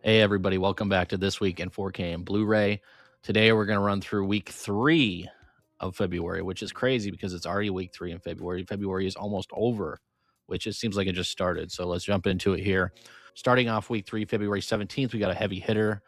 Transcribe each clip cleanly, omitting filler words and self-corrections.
Hey, everybody, welcome back to This Week in 4K and Blu-ray. Today, we're going to run through week 3 of February, which is crazy because it's already week 3 in February. February is almost over, which it seems like it just started. So let's jump into it here. Starting off week 3, February 17th, we got a heavy hitter,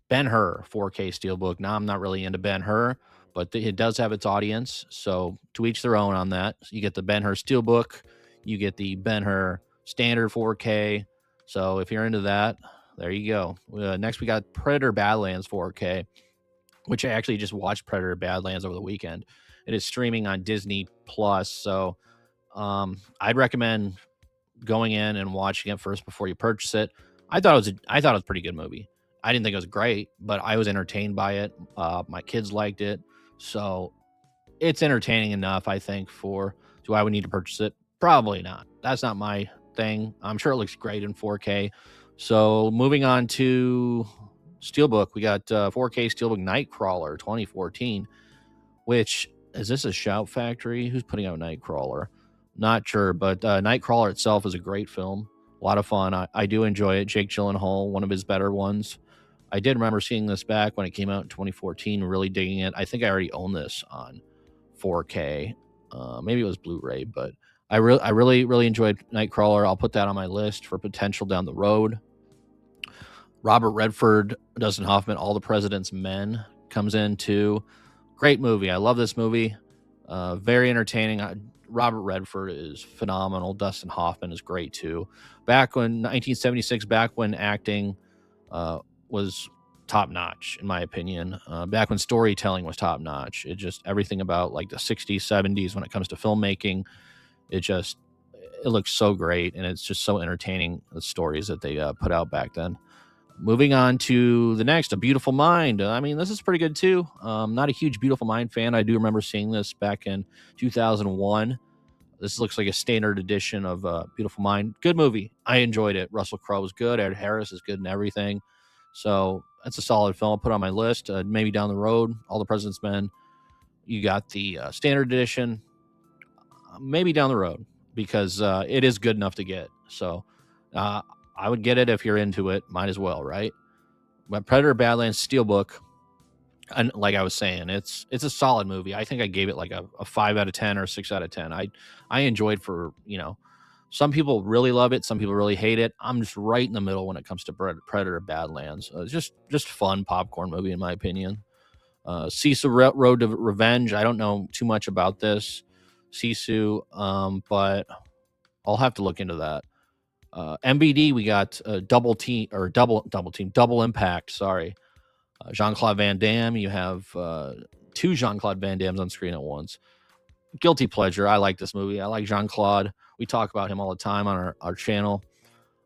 Ben-Hur 4K Steelbook. Now, I'm not really into Ben-Hur, but it does have its audience. So to each their own on that. So you get the Ben-Hur Steelbook, you get the Ben-Hur Standard 4K. So if you're into that, there you go. Next, we got Predator Badlands 4K, which I actually just watched Predator Badlands over the weekend. It is streaming on Disney Plus, so I'd recommend going in and watching it first before you purchase it. I thought it was a pretty good movie. I didn't think it was great, but I was entertained by it. My kids liked it, so it's entertaining enough. I think do I would need to purchase it? Probably not. That's not my thing. I'm sure it looks great in 4K. So moving on to Steelbook, we got 4K Steelbook Nightcrawler 2014, which is this a Shout Factory? Who's putting out Nightcrawler? Not sure, but Nightcrawler itself is a great film. A lot of fun. I do enjoy it. Jake Gyllenhaal, one of his better ones. I did remember seeing this back when it came out in 2014, really digging it. I think I already own this on 4K. Maybe it was Blu-ray, but I really enjoyed Nightcrawler. I'll put that on my list for potential down the road. Robert Redford, Dustin Hoffman, All the President's Men comes in too. Great movie. I love this movie. Very entertaining. Robert Redford is phenomenal. Dustin Hoffman is great too. Back when 1976, back when acting was top notch, in my opinion. Back when storytelling was top notch. It just everything about like the 60s, 70s when it comes to filmmaking. It looks so great, and it's just so entertaining, the stories that they put out back then. Moving on to the next, A Beautiful Mind. I mean, this is pretty good too. Not a huge Beautiful Mind fan. I do remember seeing this back in 2001. This looks like a standard edition of Beautiful Mind. Good movie. I enjoyed it. Russell Crowe was good. Ed Harris is good in everything. So that's a solid film. I'll put on my list. Maybe down the road, All the President's Men. You got the standard edition. Maybe down the road, because it is good enough to get. So I would get it if you're into it. Might as well, right? But Predator Badlands Steelbook, and like I was saying, it's a solid movie. I think I gave it like a 5 out of 10 or 6 out of 10. I enjoyed some people really love it, some people really hate it. I'm just right in the middle when it comes to Predator Badlands. It's just fun popcorn movie in my opinion. Sisu Road to Revenge. I don't know too much about this Sisu, but I'll have to look into that. MBD, we got double impact. Sorry, Jean-Claude Van Damme. You have 2 Jean-Claude Van Dammes on screen at once. Guilty pleasure. I like this movie. I like Jean-Claude. We talk about him all the time on our channel.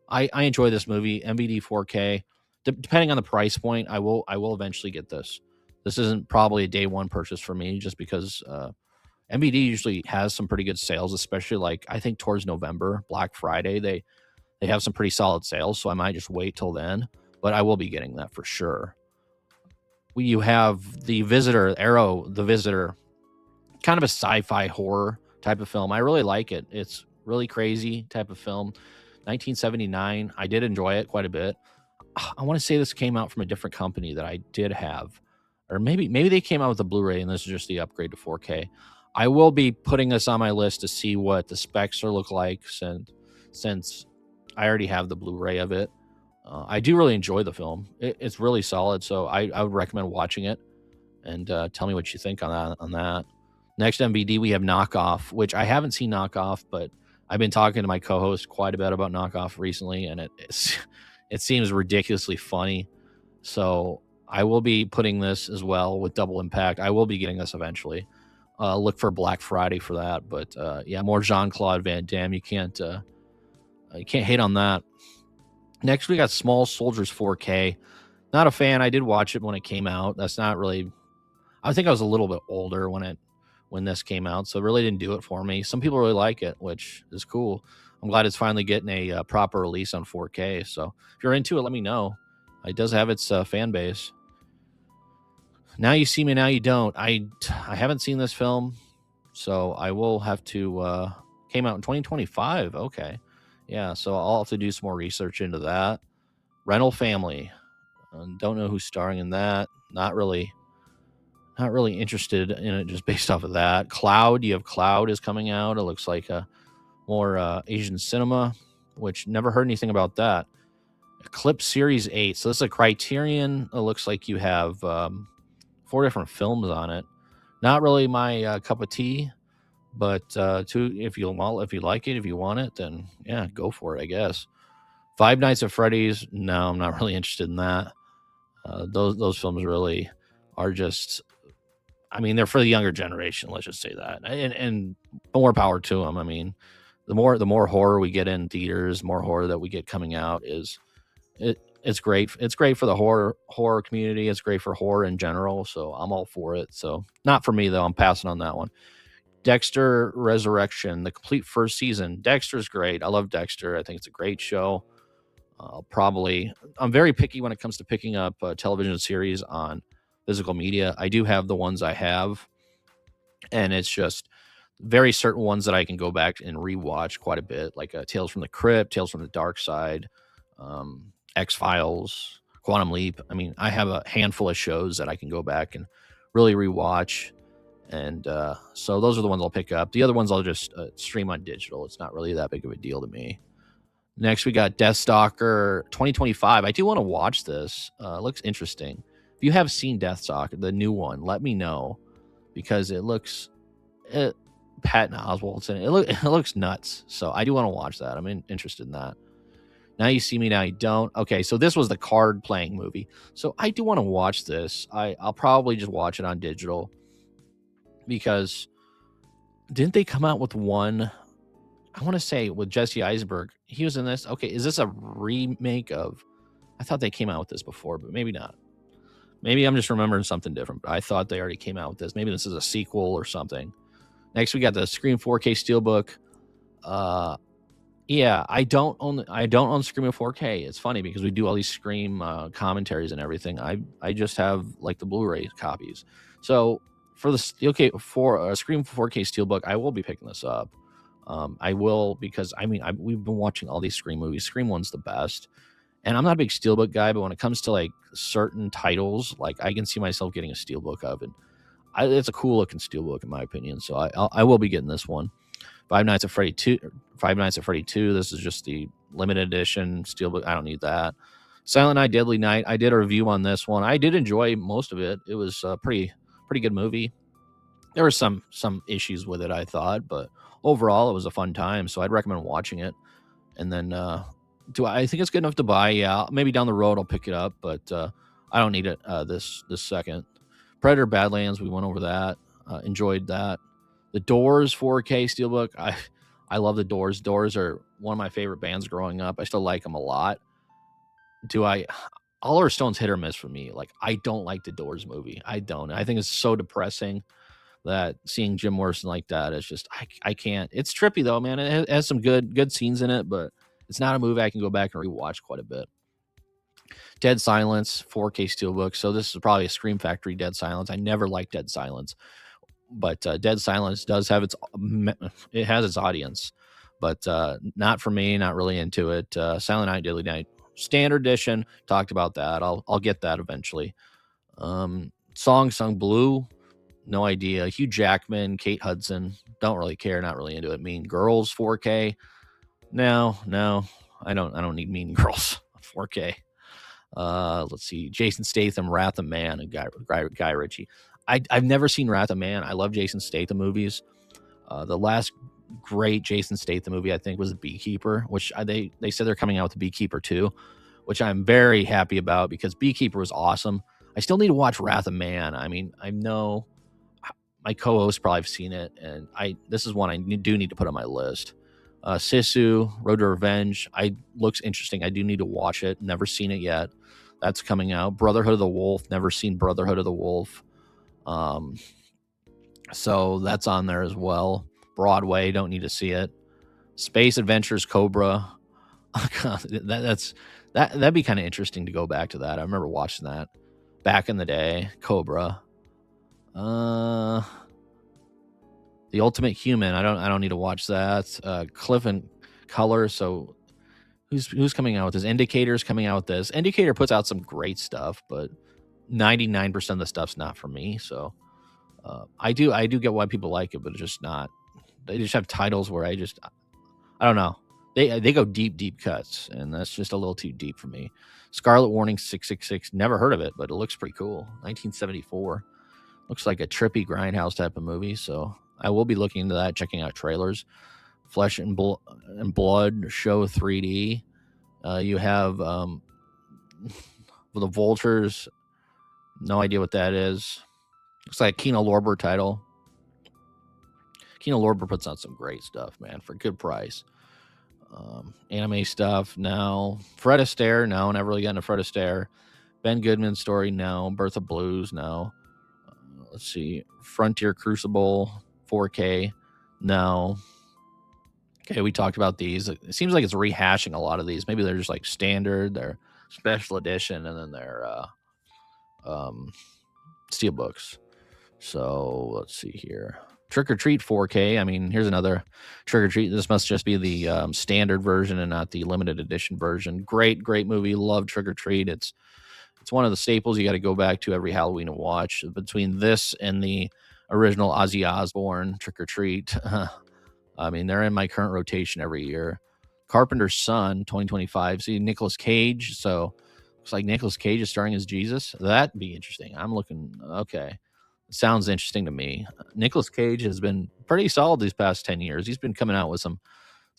I enjoy this movie. MBD 4K. Depending on the price point, I will eventually get this. This isn't probably a day one purchase for me, just because MBD usually has some pretty good sales, especially like I think towards November, Black Friday. They have some pretty solid sales, so I might just wait till then. But I will be getting that for sure. You have The Visitor, Arrow, The Visitor, kind of a sci-fi horror type of film. I really like it. It's really crazy type of film. 1979. I did enjoy it quite a bit. I want to say this came out from a different company that I did have, or maybe they came out with a Blu-ray and this is just the upgrade to 4K. I will be putting this on my list to see what the specs look like, since I already have the Blu-ray of it. I do really enjoy the film. It's really solid, so I would recommend watching it, and tell me what you think on that. Next MVD, we have Knockoff, which I haven't seen Knockoff, but I've been talking to my co-host quite a bit about Knockoff recently, and it seems ridiculously funny. So I will be putting this as well with Double Impact. I will be getting this eventually. Look for Black Friday for that, but yeah, more Jean-Claude Van Damme. You can't hate on that. Next, we got Small Soldiers 4K. Not a fan. I did watch it when it came out. That's not really. I think I was a little bit older when this came out, so it really didn't do it for me. Some people really like it, which is cool. I'm glad it's finally getting a proper release on 4K. So if you're into it, let me know. It does have its fan base. Now You See Me, Now You Don't. I haven't seen this film, so I will have to. Came out in 2025. Okay. Yeah, so I'll have to do some more research into that. Rental Family. Don't know who's starring in that. Not really interested in it just based off of that. Cloud, you have Cloud is coming out. It looks like a more Asian cinema, which never heard anything about that. Eclipse Series 8. So this is a Criterion. It looks like you have 4 different films on it. Not really my cup of tea, but if you like it, if you want it, then yeah, go for it, I guess. Five Nights at Freddy's. No, I'm not really interested in that. Those films really are just, I mean, they're for the younger generation. Let's just say that, and more power to them. I mean, the more horror we get in theaters, more horror that we get coming out it's great. It's great for the horror community. It's great for horror in general. So I'm all for it. So not for me though. I'm passing on that one. Dexter Resurrection, the complete first season. Dexter's great. I love Dexter. I think it's a great show. I'm very picky when it comes to picking up television series on physical media. I do have the ones I have, and it's just very certain ones that I can go back and rewatch quite a bit, like Tales from the Crypt, Tales from the Dark Side, X-Files, Quantum Leap. I mean, I have a handful of shows that I can go back and really rewatch. And so those are the ones I'll pick up. The other ones I'll just stream on digital. It's not really that big of a deal to me. Next, we got Deathstalker 2025. I do want to watch this. It looks interesting. If you have seen Deathstalker, the new one, let me know, because it looks Patton Oswalt's in it. It looks nuts. So I do want to watch that. I'm interested in that. Now You See Me, Now You Don't. Okay, so this was the card playing movie. So I do want to watch this. I'll probably just watch it on digital, because didn't they come out with one? I want to say with Jesse Eisenberg. He was in this. Okay, is this a remake of? I thought they came out with this before, but maybe not. Maybe I'm just remembering something different. But I thought they already came out with this. Maybe this is a sequel or something. Next, we got the Scream 4K Steelbook. Yeah, I don't own Scream in 4K. It's funny because we do all these Scream commentaries and everything. I just have like the Blu-ray copies. So for the Scream 4K Steelbook, I will be picking this up. I will, because I mean we've been watching all these Scream movies. Scream 1's the best, and I'm not a big Steelbook guy, but when it comes to like certain titles, like I can see myself getting a Steelbook of it. It's a cool looking Steelbook in my opinion, so I will be getting this one. Five Nights at Freddy 2. This is just the limited edition Steelbook. I don't need that. Silent Night, Deadly Night. I did a review on this one. I did enjoy most of it. It was a pretty good movie. There were some issues with it, I thought, but overall it was a fun time. So I'd recommend watching it. And then I think it's good enough to buy? Yeah, maybe down the road I'll pick it up, but I don't need it this second. Predator Badlands, we went over that. Enjoyed that. The Doors 4K Steelbook. I love the Doors. Doors are one of my favorite bands growing up. I still like them a lot. Oliver Stone's hit or miss for me. Like, I don't like the Doors movie. I don't. I think it's so depressing that seeing Jim Morrison like that is just, I can't. It's trippy though, man. It has some good scenes in it, but it's not a movie I can go back and rewatch quite a bit. Dead Silence 4K Steelbook. So this is probably a Scream Factory Dead Silence. I never liked Dead Silence, but Dead Silence does have its audience, but not for me. Not really into it. Silent Night, Deadly Night, Standard Edition. Talked about that. I'll get that eventually. Song Sung Blue. No idea. Hugh Jackman, Kate Hudson. Don't really care. Not really into it. Mean Girls 4K. No. I don't need Mean Girls 4K. Let's see. Jason Statham, Wrath of Man, and Guy Ritchie. I've never seen Wrath of Man. I love Jason Statham movies. The last great Jason Statham movie, I think, was The Beekeeper, which they said they're coming out with The Beekeeper 2, which I'm very happy about because Beekeeper was awesome. I still need to watch Wrath of Man. I mean, I know my co-hosts probably have seen it, and this is one I do need to put on my list. Sisu, Road to Revenge. Looks interesting. I do need to watch it. Never seen it yet. That's coming out. Brotherhood of the Wolf. Never seen Brotherhood of the Wolf. So that's on there as well. Broadway. Don't need to see it. Space Adventures Cobra. That'd be kind of interesting to go back to that. I remember watching that back in the day. Cobra. The Ultimate Human. I don't need to watch that. Cliff and Color. So Who's coming out with this? Indicator's coming out with this. Indicator puts out some great stuff, but 99% of the stuff's not for me. So I do get why people like it, but it's just not. They just have titles where I don't know. They go deep cuts, and that's just a little too deep for me. Scarlet Warning 666, never heard of it, but it looks pretty cool. 1974. Looks like a trippy grindhouse type of movie, so I will be looking into that, checking out trailers. Flesh and Blood Show 3D. You have the Vultures. No idea what that is. Looks like a Kino Lorber title. Kino Lorber puts out some great stuff, man, for a good price. Anime stuff, no. Fred Astaire, no. Never really gotten a Fred Astaire. Ben Goodman story, no. Birth of Blues, no. Let's see. Frontier Crucible 4K, no. Okay, we talked about these. It seems like it's rehashing a lot of these. Maybe they're just like standard, they're special edition, and then they're steelbooks. So let's see here. Trick or Treat 4K. I mean, here's another Trick or Treat. This must just be the standard version and not the limited edition version. Great movie. Love Trick or Treat. It's one of the staples you got to go back to every Halloween and watch. Between this and the original Ozzy Osbourne Trick or Treat, I mean, they're in my current rotation every year. Carpenter's Son 2025. See, Nicolas Cage. So looks like Nicolas Cage is starring as Jesus. That'd be interesting. I'm looking. Okay. Sounds interesting to me. Nicolas Cage has been pretty solid these past 10 years. He's been coming out with some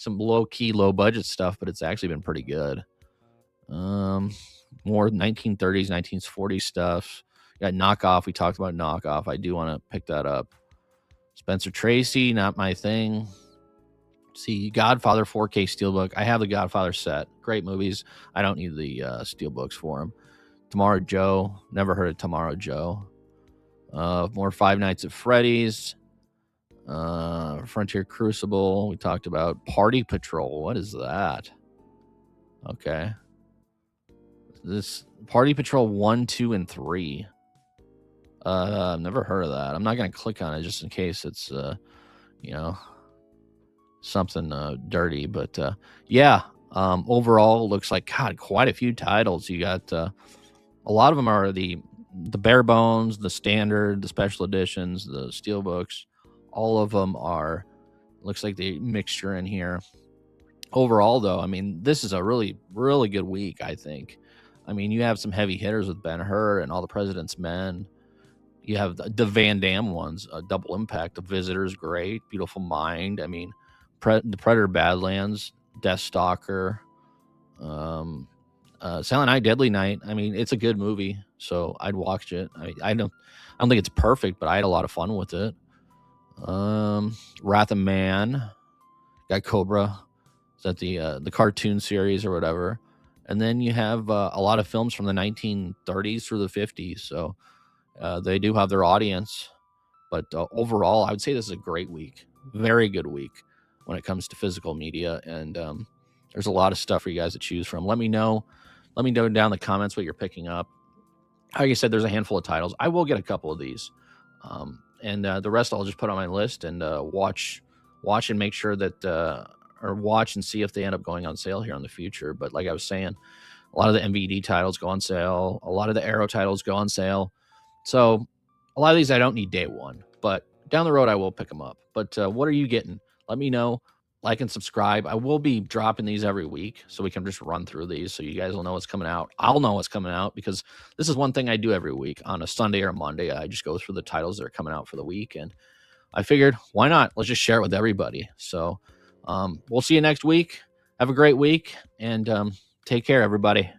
low-key, low-budget stuff, but it's actually been pretty good. More 1930s, 1940s stuff. Got Knockoff. We talked about Knockoff. I do want to pick that up. Spencer Tracy, not my thing. See, Godfather 4K Steelbook. I have the Godfather set. Great movies. I don't need the Steelbooks for them. Tomorrow Joe. Never heard of Tomorrow Joe. More Five Nights at Freddy's. Frontier Crucible. We talked about Party Patrol. What is that? Okay. This Party Patrol 1, 2, and 3. I've never heard of that. I'm not going to click on it just in case it's, something dirty. But yeah, overall, it looks like, God, quite a few titles. You got a lot of them are the bare bones, the standard, the special editions, the steelbooks. All of them are, looks like the mixture in here. Overall, though, I mean, this is a really, really good week, I think. I mean, you have some heavy hitters with Ben-Hur and All the President's Men. You have the Van Damme ones, Double Impact, The Visitor's great, Beautiful Mind. I mean, the Predator Badlands, Deathstalker, Silent Night, Deadly Night. I mean, it's a good movie, so I'd watch it. I don't think it's perfect, but I had a lot of fun with it. Wrath of Man, got Cobra. Is that the cartoon series or whatever? And then you have a lot of films from the 1930s through the 50s, so they do have their audience. But overall, I would say this is a great week, very good week when it comes to physical media, and there's a lot of stuff for you guys to choose from. Let me know down in the comments what you're picking up. Like I said, there's a handful of titles. I will get a couple of these, and the rest I'll just put on my list and watch and make sure that or watch and see if they end up going on sale here in the future. But like I was saying, a lot of the MVD titles go on sale. A lot of the Arrow titles go on sale. So a lot of these I don't need day one, but down the road I will pick them up. But what are you getting? Let me know. Like and subscribe. I will be dropping these every week, so we can just run through these so you guys will know what's coming out. I'll know what's coming out because this is one thing I do every week. On a Sunday or a Monday, I just go through the titles that are coming out for the week, and I figured, why not? Let's just share it with everybody. So we'll see you next week. Have a great week, and take care, everybody.